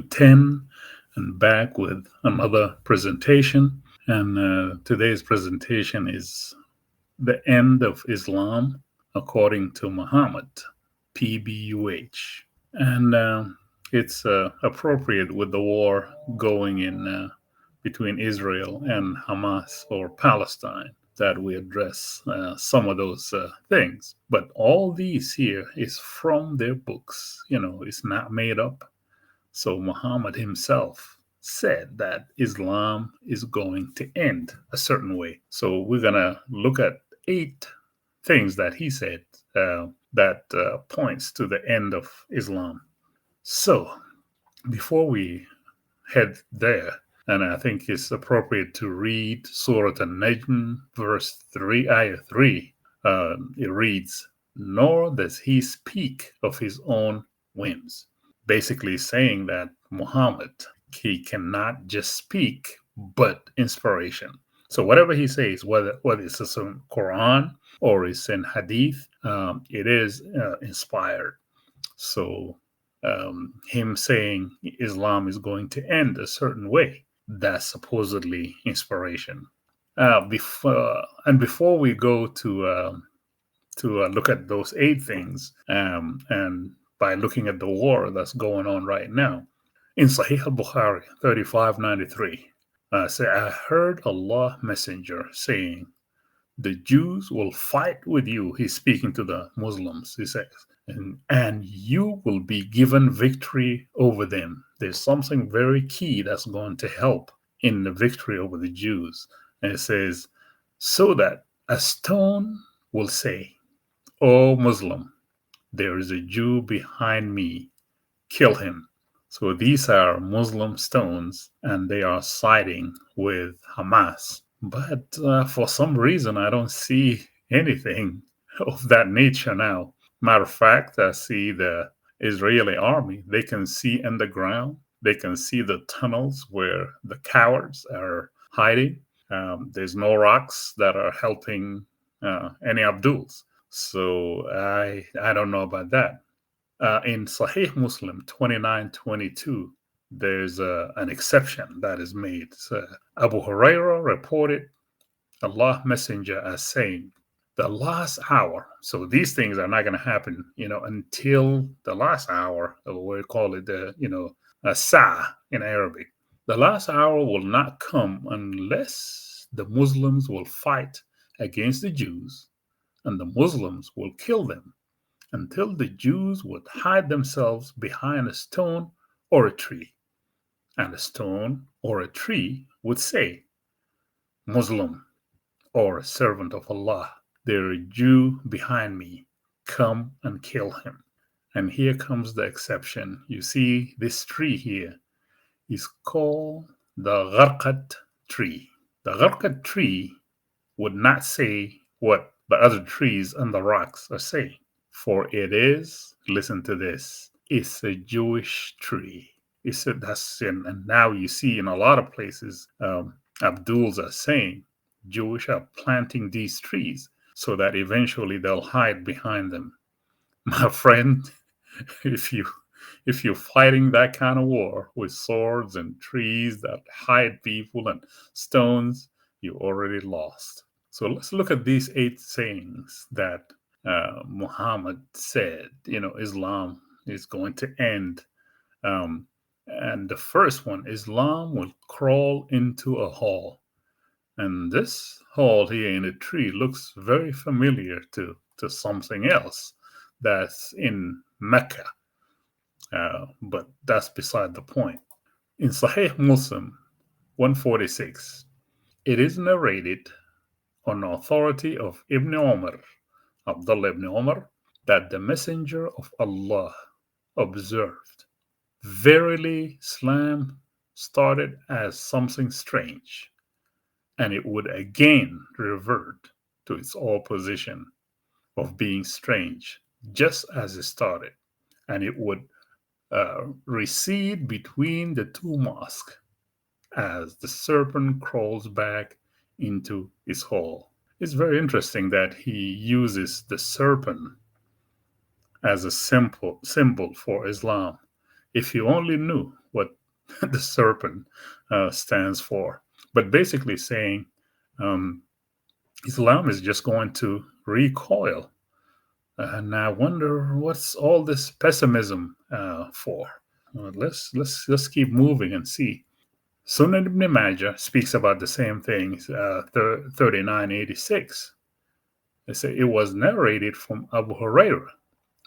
10 and back with another presentation. And today's presentation is the end of Islam according to Muhammad, PBUH. And it's appropriate with the war going in between Israel and Hamas or Palestine that we address some of those things. But all these here is from their books. It's not made up. So Muhammad himself said that Islam is going to end a certain way. So we're going to look at 8 things that he said that points to the end of Islam. So before we head there, and I think it's appropriate to read Surah An-Najm, verse 3, ayah 3. It reads, "Nor does he speak of his own whims." Basically saying that Muhammad, he cannot just speak, but inspiration. So whatever he says, whether it's in Quran or it's in Hadith, it is inspired. So him saying Islam is going to end a certain way, that's supposedly inspiration. Before we go to look at those 8 things, and by looking at the war that's going on right now, in Sahih al-Bukhari 3593, say, I heard Allah Messenger saying, the Jews will fight with you. He's speaking to the Muslims, he says, and you will be given victory over them. There's something very key that's going to help in the victory over the Jews. And it says, so that a stone will say, O Muslim, there is a Jew behind me, kill him. So these are Muslim stones, and they are siding with Hamas. But for some reason, I don't see anything of that nature now. Matter of fact, I see the Israeli army. They can see underground. They can see the tunnels where the cowards are hiding. There's no rocks that are helping any Abduls. So I don't know about that. In Sahih Muslim 2922, there's an exception that is made. So Abu Huraira reported Allah Messenger as saying, the last hour. So these things are not going to happen, until the last hour, or we call it a sa in Arabic. The last hour will not come unless the Muslims will fight against the Jews, and the Muslims will kill them until the Jews would hide themselves behind a stone or a tree. And a stone or a tree would say, Muslim or a servant of Allah, there is a Jew behind me. Come and kill him. And here comes the exception. You see, this tree here is called the gharqad tree. The gharqad tree would not say what the other trees and the rocks are saying. For it is, listen to this, it's a Jewish tree. And now you see in a lot of places, Abduls are saying Jewish are planting these trees so that eventually they'll hide behind them. My friend, if you're fighting that kind of war with swords and trees that hide people and stones, you already lost. So let's look at these 8 sayings that Muhammad said, Islam is going to end. And the first one, Islam will crawl into a hole. And this hole here in a tree looks very familiar to something else that's in Mecca. But that's beside the point. In Sahih Muslim 146, it is narrated on authority of Ibn Umar, Abdullah ibn Umar, that the Messenger of Allah observed, verily Islam started as something strange, and it would again revert to its old position of being strange, just as it started, and it would recede between the 2 mosques as the serpent crawls back into his hole. It's very interesting that he uses the serpent as a symbol for Islam. If you only knew what the serpent stands for. But basically saying um, Islam is just going to recoil. And I wonder what's all this pessimism for. Let's keep moving and see. Sunan ibn Majah speaks about the same thing, 3986. They say it was narrated from Abu Hurairah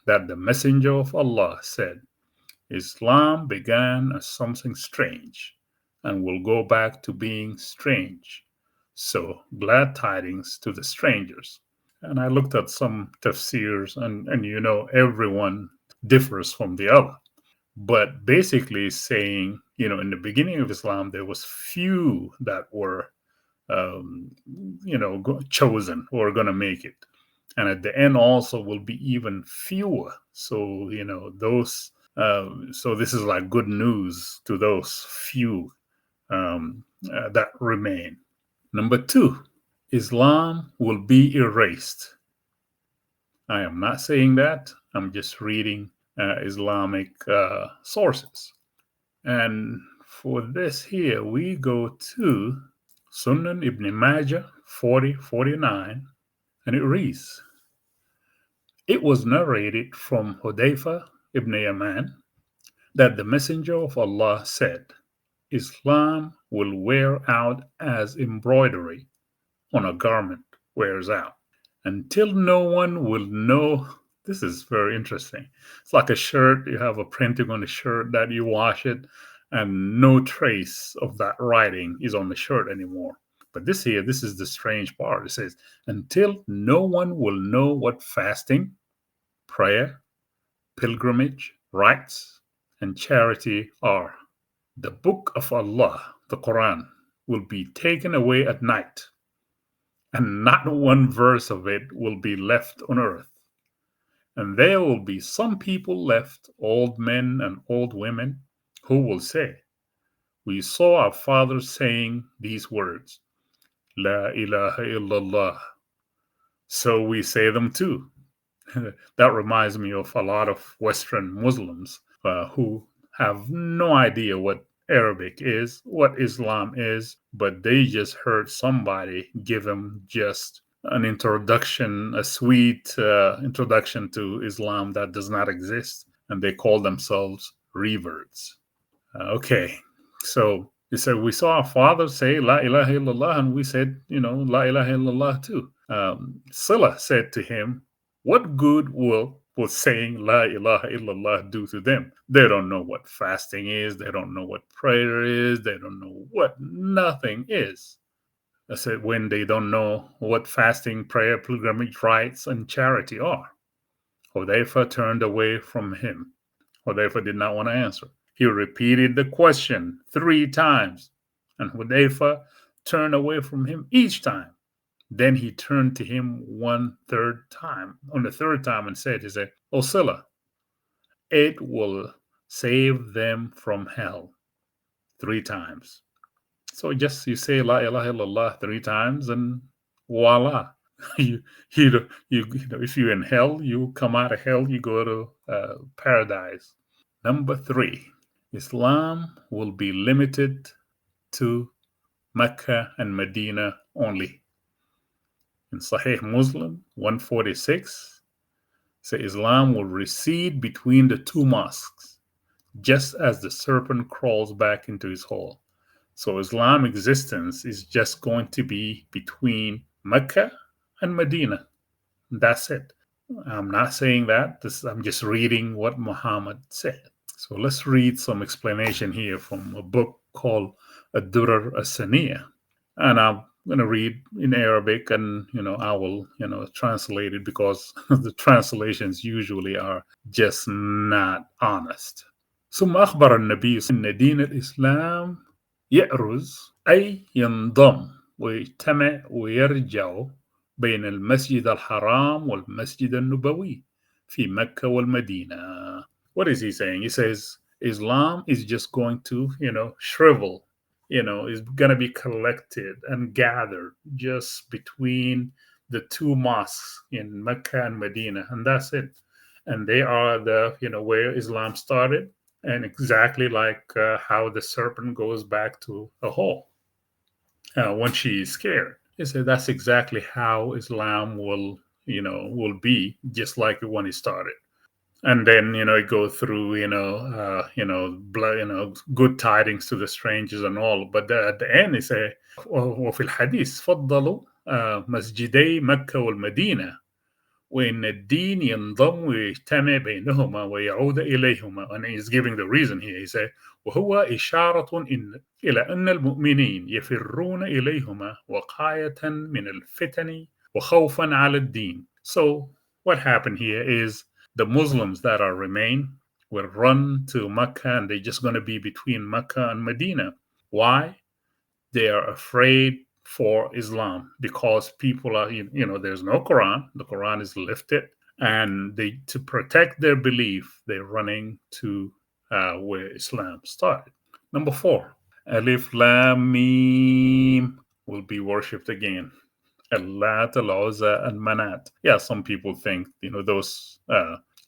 that the Messenger of Allah said, Islam began as something strange and will go back to being strange. So glad tidings to the strangers. And I looked at some tafsirs, and everyone differs from the other. But basically saying, in the beginning of Islam, there was few that were, chosen or going to make it. And at the end also will be even fewer. So, those, so this is like good news to those few that remain. Number two, Islam will be erased. I am not saying that. I'm just reading Islamic sources. And for this here, we go to Sunan ibn Majah 4049, and it reads, it was narrated from Hudayfa ibn Yaman that the Messenger of Allah said, Islam will wear out as embroidery on a garment wears out, until no one will know. This is very interesting. It's like a shirt. You have a printing on the shirt that you wash it, and no trace of that writing is on the shirt anymore. But this is the strange part. It says, until no one will know what fasting, prayer, pilgrimage, rites, and charity are. The book of Allah, the Quran, will be taken away at night, and not one verse of it will be left on earth. And there will be some people left, old men and old women, who will say, we saw our fathers saying these words, La ilaha illallah. So we say them too. That reminds me of a lot of Western Muslims who have no idea what Arabic is, what Islam is, but they just heard somebody give them just an introduction, a sweet introduction to Islam that does not exist, and they call themselves reverts. Okay, so he said, we saw our father say La ilaha illallah, and we said, La ilaha illallah too. Silla said to him, what good will saying La ilaha illallah do to them? They don't know what fasting is, they don't know what prayer is, they don't know what nothing is. I said, when they don't know what fasting, prayer, pilgrimage, rites, and charity are. Hudayfa turned away from him. Hudayfa did not want to answer. He repeated the question 3 times, and Hudayfa turned away from him each time. Then he turned to him on the third time, and said, O Silla, it will save them from hell 3 times. So just you say La ilaha illallah 3 times, and voila. If you're in hell, you come out of hell, you go to paradise. Number 3, Islam will be limited to Mecca and Medina only. In Sahih Muslim 146, say Islam will recede between the 2 mosques, just as the serpent crawls back into his hole. So Islam existence is just going to be between Mecca and Medina. That's it. I'm not saying that. I'm just reading what Muhammad said. So let's read some explanation here from a book called Ad-Durar As-Saniyah. And I'm going to read in Arabic, and I will translate it, because the translations usually are just not honest. ثم أخبر النبي أن دين الإسلام يأرز أي ينضم ويجتمع ويرجع بين المسجد الحرام والمسجد النبوي في مكة والمدينة. What is he saying? He says Islam is just going to, shrivel, is going to be collected and gathered just between the 2 mosques in Mecca and Medina, and that's it. And they are the, where Islam started, And exactly like how the serpent goes back to a hole when she is scared. He said that's exactly how Islam will be, just like when it started. And then it go through blood, good tidings to the strangers and all. But at the end it say وفي الحديث فضلوا مسجدي مكة والمدينة وإن الدين ينضم ويجتمع بينهما ويعود إليهما. And he's giving the reason here. He said وهو إشارة إلى أن المؤمنين يفرون إليهما وقاية من الفتن وخوفا على الدين. So what happened here is the Muslims that are remain will run to Mecca, and they're just going to be between Mecca and Medina. Why? They are afraid for Islam because people are, there's no Quran. The Quran is lifted, and they to protect their belief, they're running to where Islam started. Number 4, Alif Lam Mim will be worshipped again. Al-Lat, Al-Uzza, and Manat. Yeah, some people think, those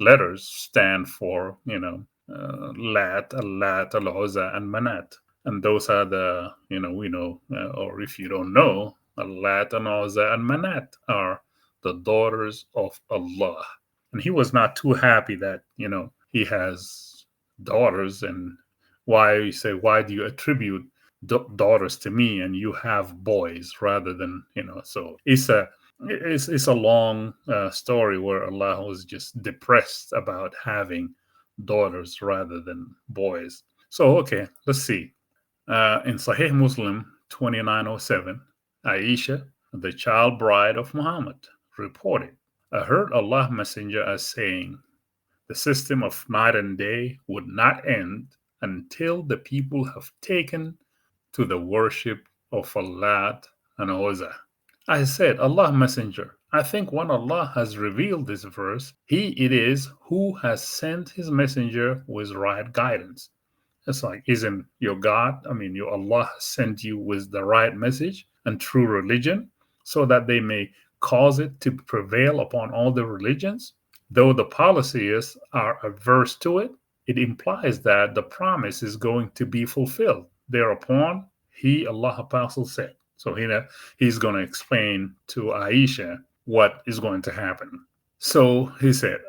letters stand for, Lat, Al-Lat, Al-Uzza, and Manat. And those are the, we know, or if you don't know, Al-Lat, Al-Uzza, and Manat are the daughters of Allah. And he was not too happy that, he has daughters. And why do you attribute daughters to me and you have boys rather than so it's a long story where Allah was just depressed about having daughters rather than boys. So okay, let's see. In Sahih Muslim 2907, Aisha, the child bride of Muhammad, reported, I heard Allah Messenger as saying, the system of night and day would not end until the people have taken to the worship of Allah and Uzza. I said, Allah Messenger, I think when Allah has revealed this verse, He it is who has sent His Messenger with right guidance. It's like, isn't your God, your Allah sent you with the right message and true religion so that they may cause it to prevail upon all the religions? Though the polytheists are averse to it, it implies that the promise is going to be fulfilled. Thereupon, He, Allah Apostle, said. So he's going to explain to Aisha what is going to happen. So he said,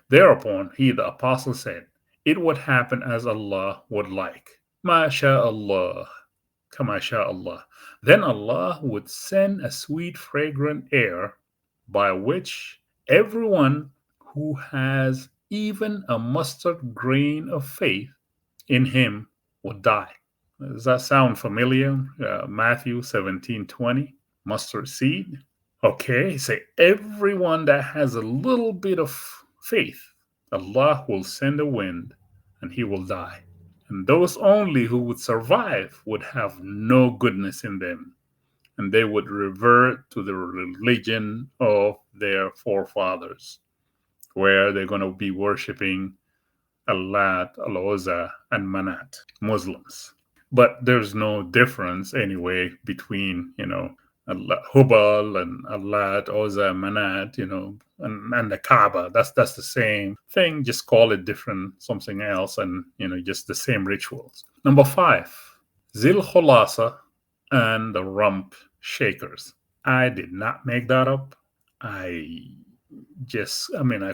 thereupon, He, the Apostle, said, it would happen as Allah would like. MashaAllah. KamaSha'Allah. Then Allah would send a sweet, fragrant air by which everyone who has even a mustard grain of faith in Him would die. Does that sound familiar? Matthew 17:20, mustard seed. Okay, say everyone that has a little bit of faith, Allah will send a wind and he will die. And those only who would survive would have no goodness in them, and they would revert to the religion of their forefathers, where they're going to be worshiping Allat, Al-Uzza, and Manat, Muslims. But there's no difference anyway between, Hubal and Allat, Uzza, Manat, and the Kaaba. That's the same thing. Just call it different, something else, and just the same rituals. Number 5, Zil Kholasa and the Rump Shakers. I did not make that up. I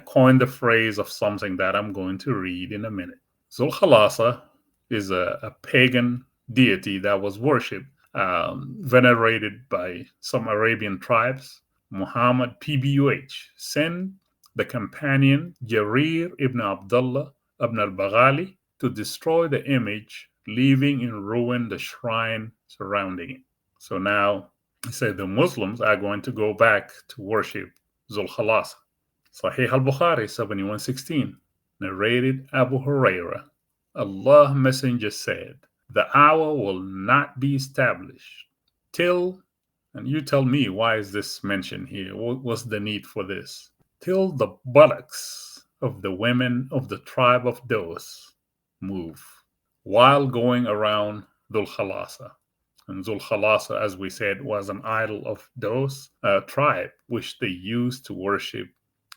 coined the phrase of something that I'm going to read in a minute. Zulkhalasa is a pagan deity that was worshipped, venerated by some Arabian tribes. Muhammad PBUH sent the companion Jarir ibn Abdullah ibn al-Baghali to destroy the image, leaving in ruin the shrine surrounding it. So now, he said the Muslims are going to go back to worship Zulkhalasa. Sahih al-Bukhari 7116, narrated Abu Huraira, Allah Messenger said, the hour will not be established till, and you tell me why is this mentioned here? What's the need for this? Till the buttocks of the women of the tribe of Dos move while going around Dhul Khalasa. And Zul Khalasa, as we said, was an idol of Dos tribe, which they used to worship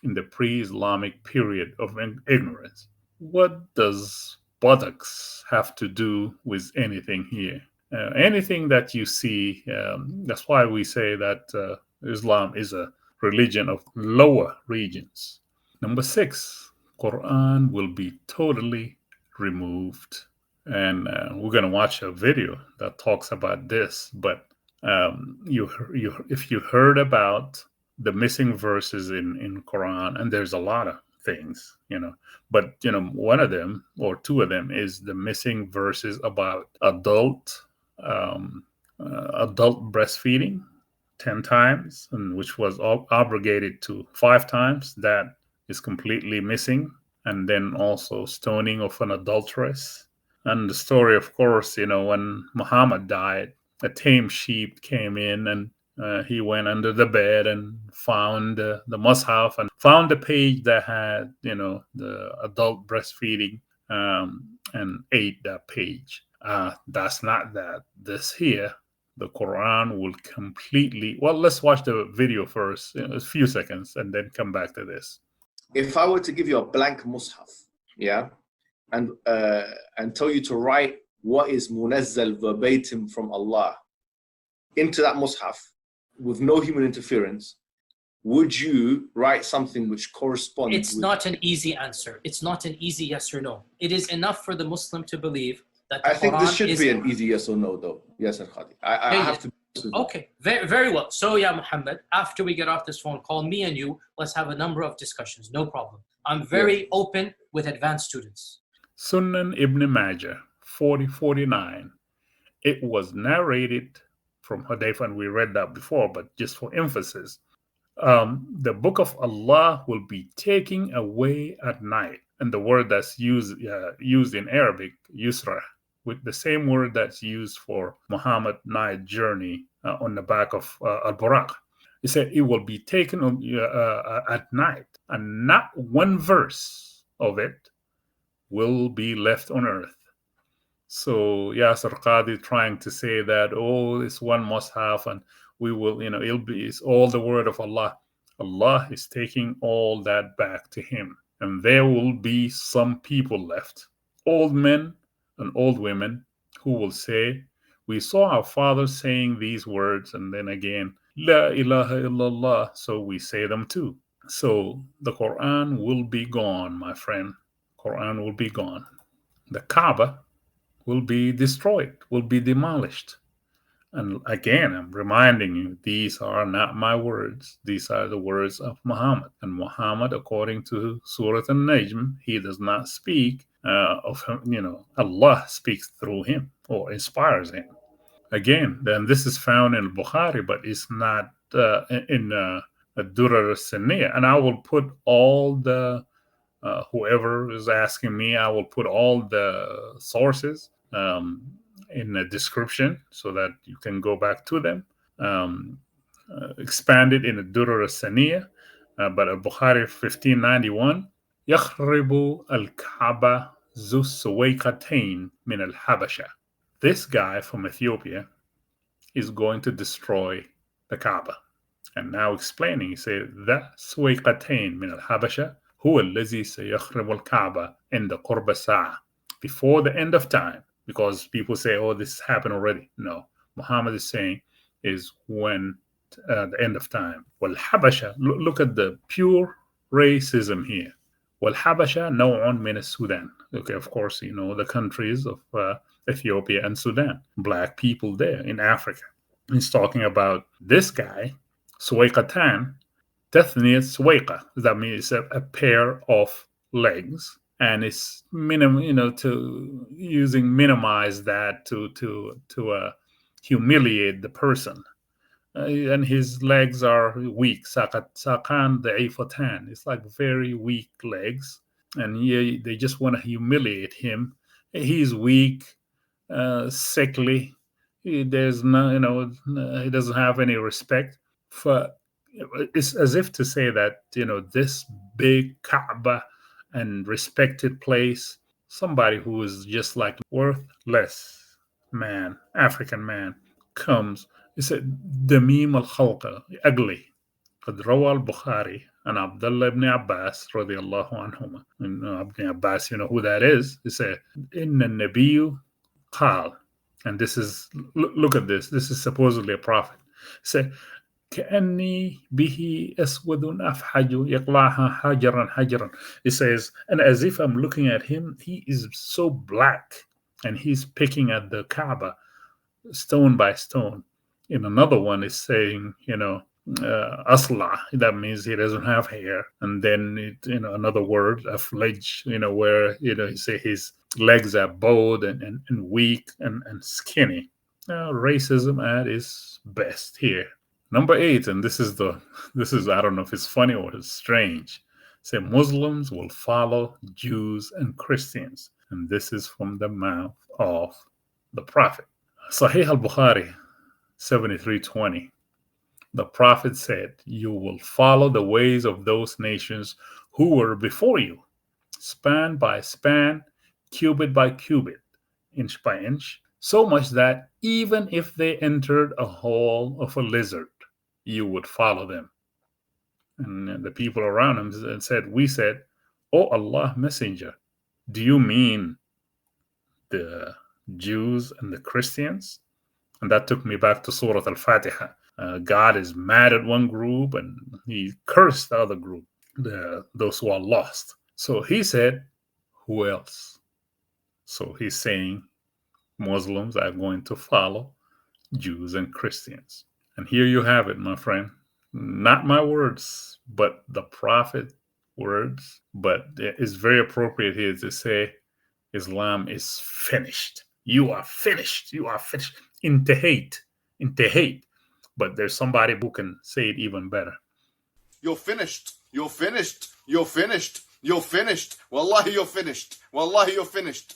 in the pre-Islamic period of ignorance. What does buttocks have to do with anything here? Anything that you see, that's why we say that Islam is a religion of lower regions. Number 6, Quran will be totally removed. And we're going to watch a video that talks about this. But if you heard about the missing verses in Quran, and there's a lot of things, but one of them or two of them is the missing verses about um, adult breastfeeding 10 times, and which was abrogated to 5 times. That is completely missing. And then also stoning of an adulteress. And the story, of course, when Muhammad died, a tame sheep came in, and he went under the bed and found the mus-haf and found the page that had, the adult breastfeeding, and ate that page. That's not that. This here, the Quran will completely. Well, let's watch the video first, a few seconds, and then come back to this. If I were to give you a blank mus-haf, and tell you to write what is munazzal verbatim from Allah into that mus-haf with no human interference, would you write something which corresponds? It's not an easy answer. It's not an easy yes or no. It is enough for the Muslim to believe that the I think Quran this should be an easy yes or no, though. Yes, Al-Khadi. I have to. Okay, very, very well. So, Mohammed, after we get off this phone call, me and you, let's have a number of discussions. No problem. I'm very open with advanced students. Sunan Ibn Majah, 4049. It was narrated from Hudayfa, and we read that before, but just for emphasis. The book of Allah will be taken away at night. And the word that's used in Arabic, yusra, with the same word that's used for Muhammad night journey on the back of Al-Buraq. He said it will be taken at night, and not one verse of it will be left on earth. So Yasir Qadi trying to say that, it's one mus-haf, and we will, it's all the word of Allah. Allah is taking all that back to him. And there will be some people left, old men and old women, who will say, we saw our fathers saying these words, and then again, La ilaha illallah, so we say them too. So the Quran will be gone, my friend. Quran will be gone. The Kaaba will be destroyed, will be demolished. And again, I'm reminding you, these are not my words. These are the words of Muhammad. And Muhammad, according to Surah An-Najm, he does not speak of him, Allah speaks through him or inspires him. Again, then this is found in Bukhari, but it's not in Durar al-Saniyah. And I will put all the, whoever is asking me, I will put all the sources in the description so that you can go back to them. Expanded in the Durar al-Saniyah, but Bukhari 1591, يخرب الكعبة ذو السويقتين من الحبشة. This guy from Ethiopia is going to destroy the Kaaba. And now explaining, he said, that سويقتين من الحبشة هو الذي سيخرب الكعبة عند قرب الساعة, before the end of time. Because people say, this happened already. No, Muhammad is saying is when the end of time. Well, Habasha, look at the pure racism here. Well, Habasha نوع من السودان. Okay, of course, the countries of Ethiopia and Sudan. Black people there in Africa. He's talking about this guy, Suwaiqatan, Tethniyat Suwaiqa. That means a pair of legs. And it's to minimize that to humiliate the person. And his legs are weak. Sakan da'ifatan. It's like very weak legs. And they just want to humiliate him. He's weak, sickly. There's no, he doesn't have any respect for. It's as if to say that this big Kaaba and respected place, somebody who is just like worthless man, African man, comes. He said, Damim al-Khalqa, ugly. قد روى البخاري عن عبد الله ibn Abbas رضي الله عنهما. Ibn Abbas, you know who that is? He said, إن النبي قال, and this is, look at this. This is supposedly a prophet. He said, كأني به أسود أفحج يقلعها حجرا حجرا. He says, and as if I'm looking at him, he is so black, and he's picking at the Kaaba stone by stone. In another one is saying, asla, that means he doesn't have hair. And then another word, aflaj, where you say his legs are bowed and weak and skinny. Racism at its best here. Number 8, and this is I don't know if it's funny or it's strange. Say Muslims will follow Jews and Christians, and this is from the mouth of the Prophet. Sahih al-Bukhari 73:20. The Prophet said, "You will follow the ways of those nations who were before you, span by span, cubit by cubit, inch by inch, so much that even if they entered a hole of a lizard, you would follow them." And the people around him said, "We said, O Allah Messenger, do you mean the Jews and the Christians?" And that took me back to Surah Al-Fatiha. God is mad at one group and he cursed the other group, those who are lost. So he said, who else? So he's saying Muslims are going to follow Jews and Christians. And here you have it, my friend. Not my words, but the Prophet's words. But it's very appropriate here to say Islam is finished. You are finished. You are finished. Intahate. But there's somebody who can say it even better. You're finished. You're finished. You're finished. You're finished. Wallahi, you're finished. Wallahi, you're finished.